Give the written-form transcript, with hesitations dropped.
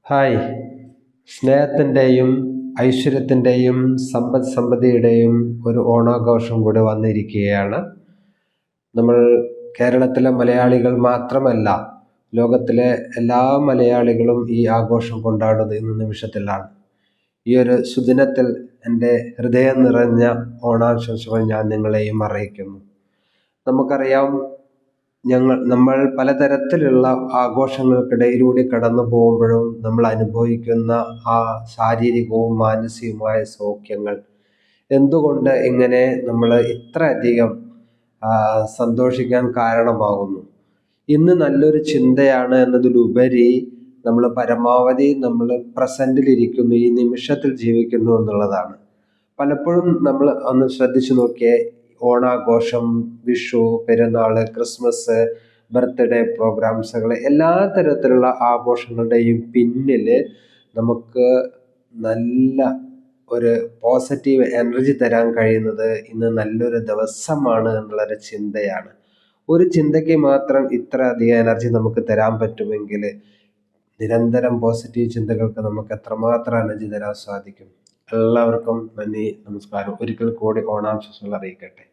Hi. സ്നേഹത്തിൻ്റെയും ഐശ്വര്യത്തിൻ്റെയും സമൃദ്ധിയുടെയും ഒരു ഓണാഘോഷം കൂടെ വന്നിരിക്കുകയാണ്. നമ്മൾ കേരളത്തിലെ മലയാളികൾ മാത്രമല്ല, ലോകത്തിലെ എല്ലാ മലയാളികളും ഈ ആഘോഷം കൊണ്ടാടുന്നത് ഇന്ന് നിമിഷത്തിലാണ്. ഈ ഒരു സുദിനത്തിൽ എൻ്റെ ഹൃദയം നിറഞ്ഞ ഓണാശംസകൾ ഞാൻ നിങ്ങളെയും അറിയിക്കുന്നു. നമുക്കറിയാം, നമ്മൾ പലതരത്തിലുള്ള ആഘോഷങ്ങൾക്കിടയിലൂടെ കടന്നു പോകുമ്പോഴും നമ്മൾ അനുഭവിക്കുന്ന ആ ശാരീരികവും മാനസികവുമായ സൗഖ്യങ്ങൾ എന്തുകൊണ്ട് ഇങ്ങനെ നമ്മൾ ഇത്രയധികം സന്തോഷിക്കാൻ കാരണമാകുന്നു. ഇന്ന് നല്ലൊരു ചിന്തയാണ് എന്നതിലുപരി നമ്മൾ പരമാവധി നമ്മൾ പ്രസൻറ്റിലിരിക്കുന്നു, ഈ നിമിഷത്തിൽ ജീവിക്കുന്നു എന്നുള്ളതാണ്. പലപ്പോഴും നമ്മൾ ഒന്ന് ശ്രദ്ധിച്ചു നോക്കിയേ, ഓണാഘോഷം, വിഷു, പെരുന്നാൾ, ക്രിസ്മസ്, ബർത്ത്ഡേ പ്രോഗ്രാംസുകൾ, എല്ലാ തരത്തിലുള്ള ആഘോഷങ്ങളുടെയും പിന്നിൽ നമുക്ക് നല്ല ഒരു പോസിറ്റീവ് എനർജി തരാൻ കഴിയുന്നത് ഇന്ന് നല്ലൊരു ദിവസമാണ് എന്നുള്ളൊരു ചിന്തയാണ്. ഒരു ചിന്തയ്ക്ക് മാത്രം ഇത്ര അധികം എനർജി നമുക്ക് തരാൻ പറ്റുമെങ്കിൽ നിരന്തരം പോസിറ്റീവ് ചിന്തകൾക്ക് നമുക്ക് എത്രമാത്രം എനർജി തരാൻ സാധിക്കും. എല്ലാവർക്കും നന്ദി, നമസ്കാരം. ഒരിക്കൽ കൂടി ഓണാശംസകൾ അറിയിക്കട്ടെ.